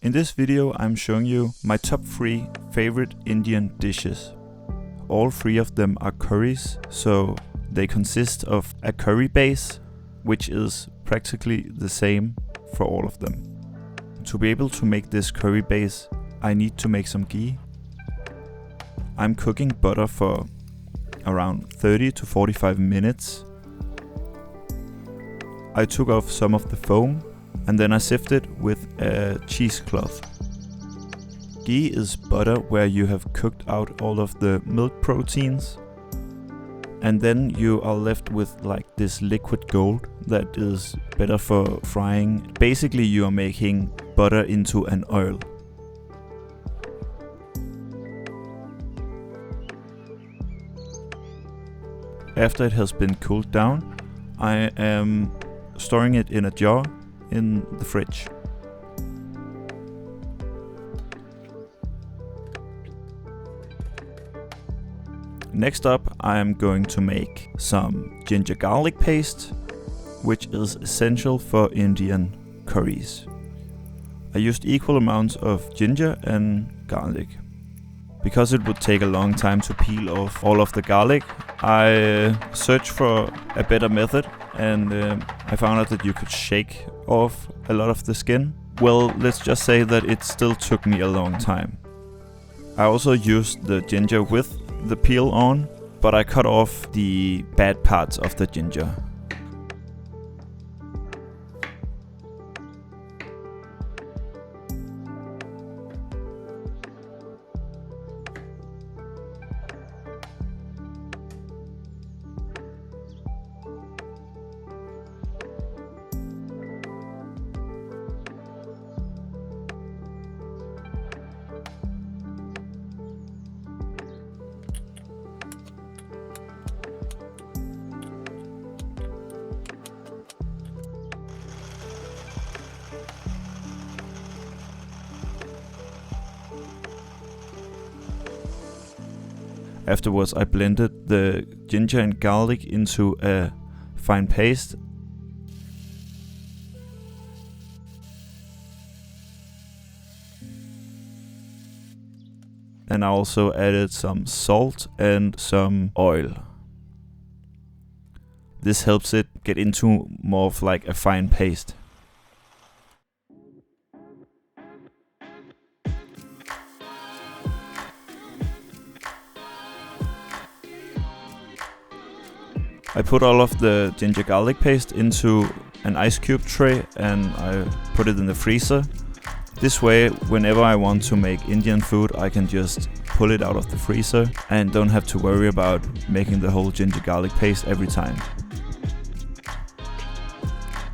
In this video I'm showing you my top 3 favorite Indian dishes. All 3 of them are curries, so they consist of a curry base, which is practically the same for all of them. To be able to make this curry base, I need to make some ghee. I'm cooking butter for around 30 to 45 minutes. I took off some of the foam and then I sifted with a cheesecloth. Ghee is butter where you have cooked out all of the milk proteins, and then you are left with like this liquid gold that is better for frying. Basically you are making butter into an oil. After it has been cooled down, I am storing it in a jar in the fridge. Next up, I am going to make some ginger garlic paste, which is essential for Indian curries. I used equal amounts of ginger and garlic. Because it would take a long time to peel off all of the garlic, I searched for a better method, and I found out that you could shake off a lot of the skin. Well, let's just say that it still took me a long time. I also used the ginger with the peel on, but I cut off the bad parts of the ginger. Afterwards, I blended the ginger and garlic into a fine paste. And I also added some salt and some oil. This helps it get into more of like a fine paste. I put all of the ginger garlic paste into an ice cube tray and I put it in the freezer. This way, whenever I want to make Indian food, I can just pull it out of the freezer and don't have to worry about making the whole ginger garlic paste every time.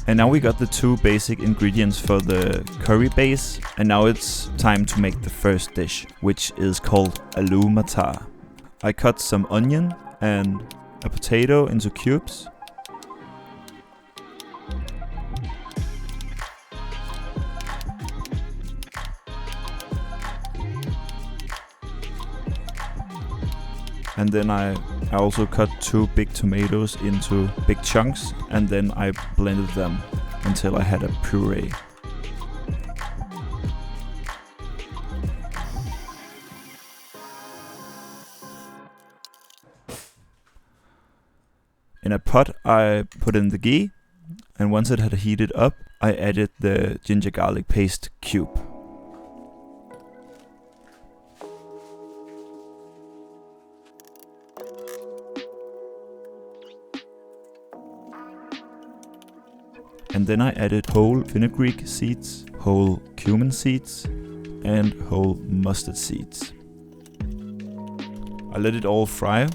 And now we got the 2 basic ingredients for the curry base, and now it's time to make the first dish, which is called Aloo matar. I cut some onion and a potato into cubes. And then I also cut 2 big tomatoes into big chunks, and then I blended them until I had a puree. In a pot I put in the ghee, and once it had heated up, I added the ginger garlic paste cube. And then I added whole fenugreek seeds, whole cumin seeds, and whole mustard seeds. I let it all fry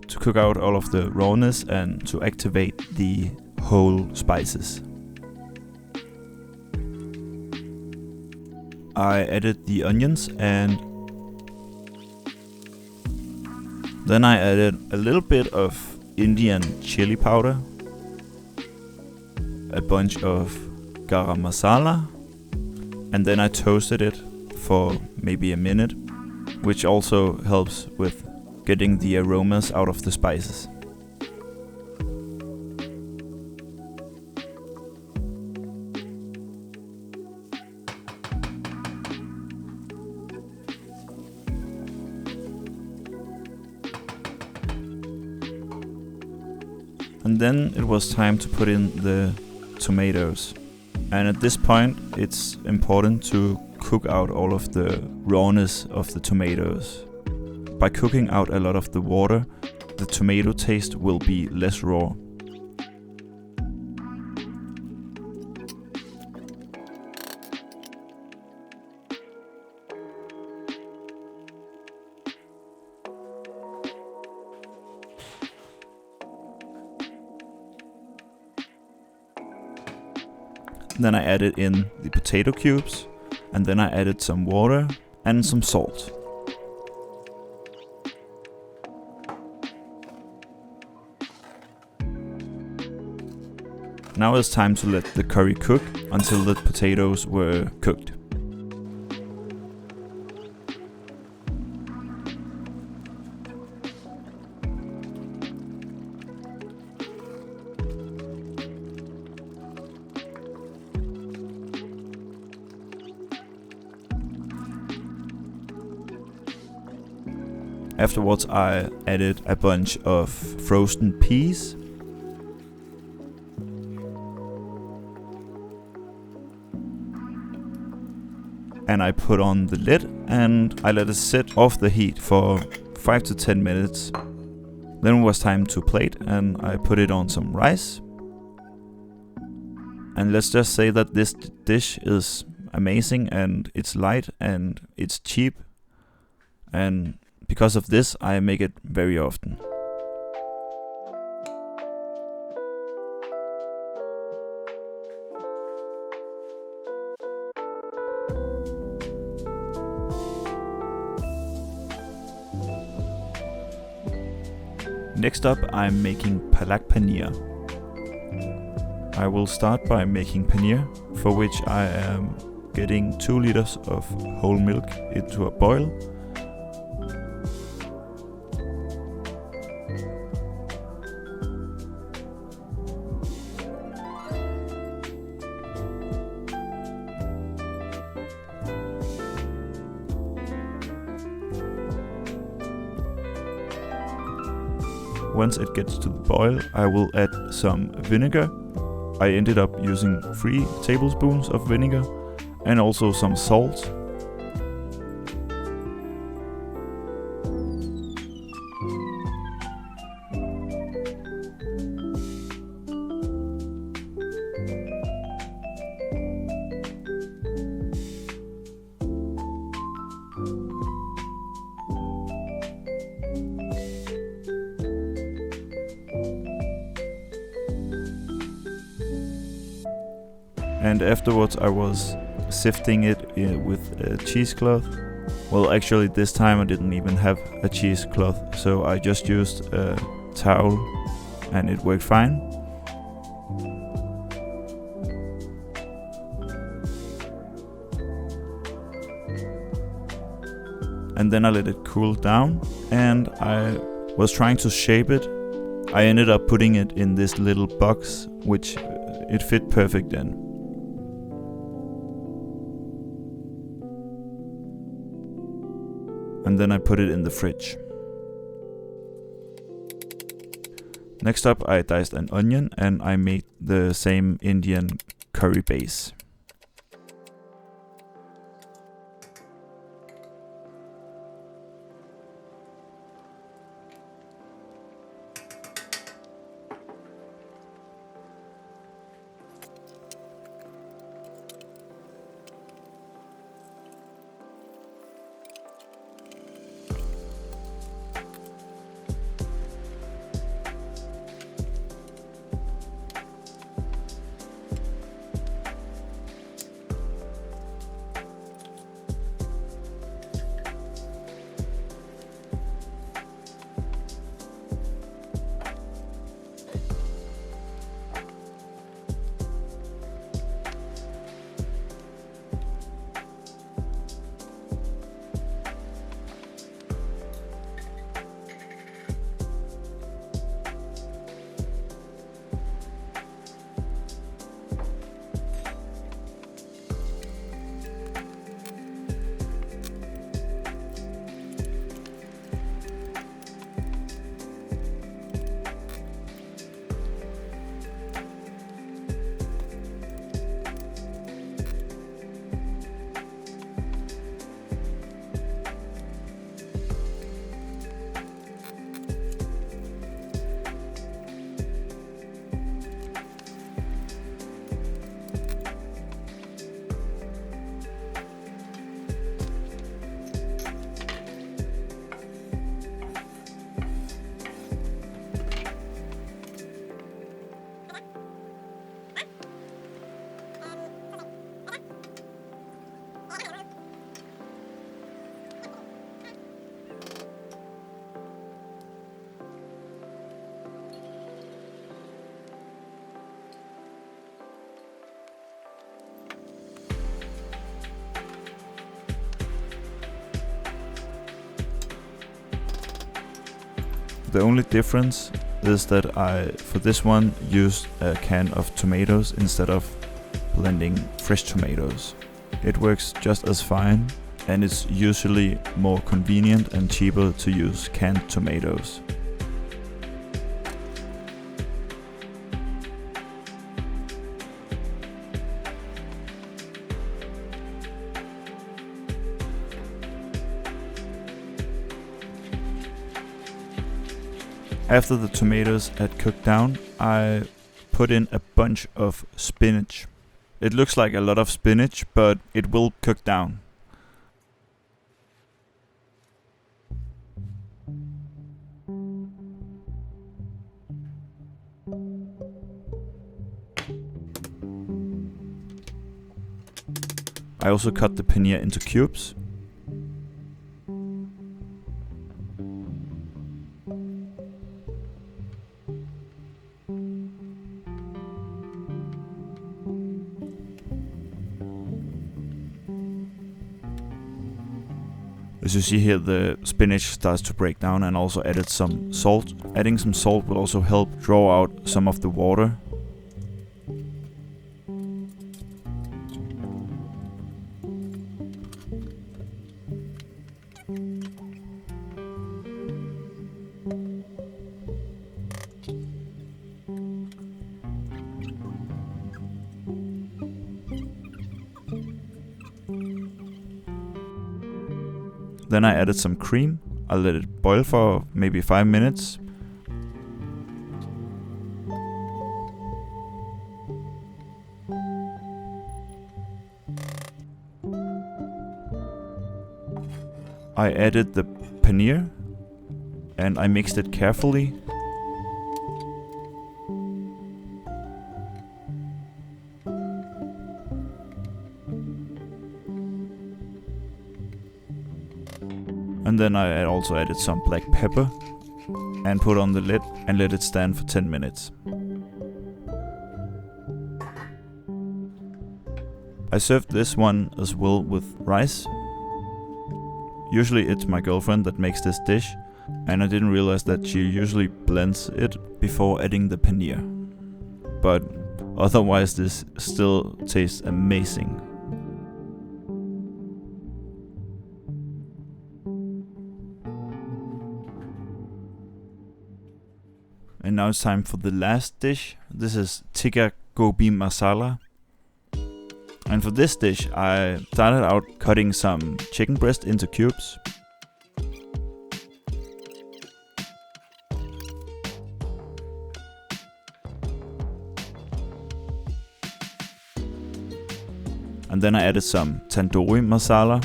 to cook out all of the rawness and to activate the whole spices. I added the onions and then I added a little bit of Indian chili powder, a bunch of garam masala, and then I toasted it for maybe a minute, which also helps with getting the aromas out of the spices. And then it was time to put in the tomatoes. And at this point, it's important to cook out all of the rawness of the tomatoes. By cooking out a lot of the water, the tomato taste will be less raw. Then I added in the potato cubes, and then I added some water and some salt. Now it's time to let the curry cook until the potatoes were cooked. Afterwards, I added a bunch of frozen peas. And I put on the lid and I let it sit off the heat for 5 to 10 minutes. Then it was time to plate and I put it on some rice. And let's just say that this dish is amazing and it's light and it's cheap. And because of this, I make it very often. Next up, I'm making Palak paneer. I will start by making paneer, for which I am getting 2 liters of whole milk into a boil. Once it gets to the boil, I will add some vinegar. I ended up using 3 tablespoons of vinegar and also some salt. And afterwards I was sifting it with a cheesecloth. Well, actually this time I didn't even have a cheesecloth, so I just used a towel and it worked fine. And then I let it cool down and I was trying to shape it. I ended up putting it in this little box, which it fit perfect in. And then I put it in the fridge. Next up, I diced an onion and I made the same Indian curry base. The only difference is that I, for this one, used a can of tomatoes instead of blending fresh tomatoes. It works just as fine, and it's usually more convenient and cheaper to use canned tomatoes. After the tomatoes had cooked down, I put in a bunch of spinach. It looks like a lot of spinach, but it will cook down. I also cut the paneer into cubes. As you see here, the spinach starts to break down, and also added some salt. Adding some salt will also help draw out some of the water. Then I added some cream. I let it boil for maybe 5 minutes. I added the paneer and I mixed it carefully. And then I also added some black pepper and put on the lid and let it stand for 10 minutes. I served this one as well with rice. Usually it's my girlfriend that makes this dish, and I didn't realize that she usually blends it before adding the paneer. But otherwise this still tastes amazing. And now it's time for the last dish. This is tikka gobi masala. And for this dish I started out cutting some chicken breast into cubes. And then I added some tandoori masala.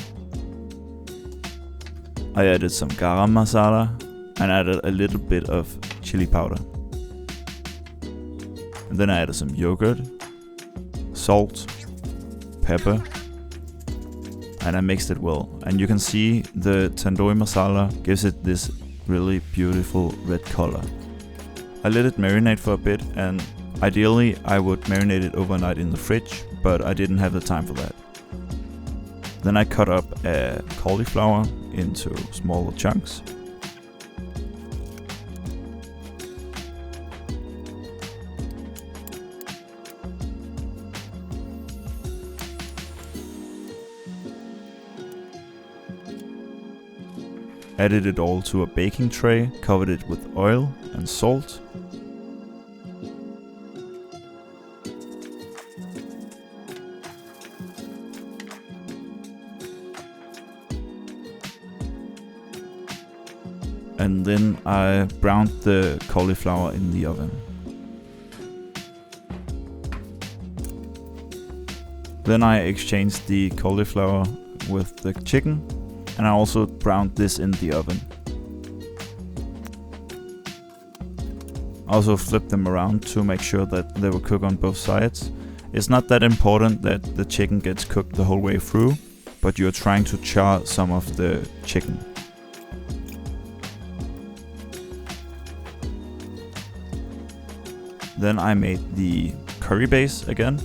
I added some garam masala and added a little bit of chili powder. And then I added some yogurt, salt, pepper, and I mixed it well. And you can see the tandoori masala gives it this really beautiful red color. I let it marinate for a bit, and ideally I would marinate it overnight in the fridge, but I didn't have the time for that. Then I cut up a cauliflower into smaller chunks. Added it all to a baking tray, covered it with oil and salt. And then I browned the cauliflower in the oven. Then I exchanged the cauliflower with the chicken. And I also browned this in the oven. I also flipped them around to make sure that they will cook on both sides. It's not that important that the chicken gets cooked the whole way through, but you're trying to char some of the chicken. Then I made the curry base again.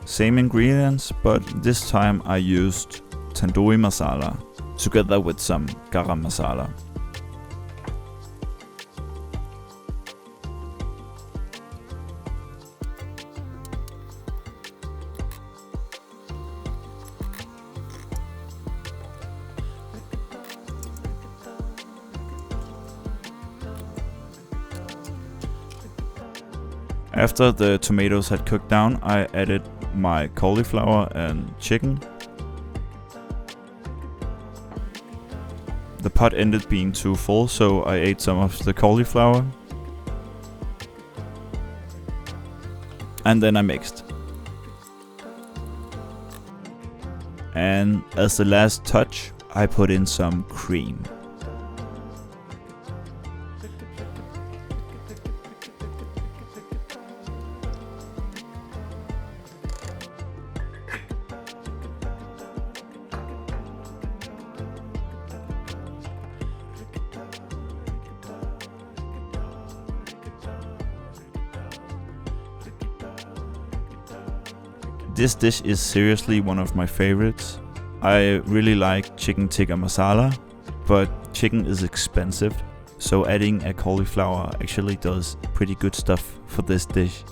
Same ingredients, but this time I used tandoori masala together with some garam masala. After the tomatoes had cooked down, I added my cauliflower and chicken. The pot ended being too full, so I ate some of the cauliflower. And then I mixed. And as the last touch, I put in some cream. This dish is seriously one of my favorites. I really like chicken tikka masala, but chicken is expensive, so adding a cauliflower actually does pretty good stuff for this dish.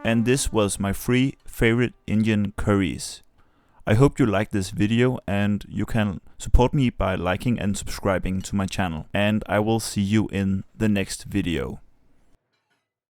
And this was my 3 favorite Indian curries. I hope you liked this video, and you can support me by liking and subscribing to my channel. And I will see you in the next video.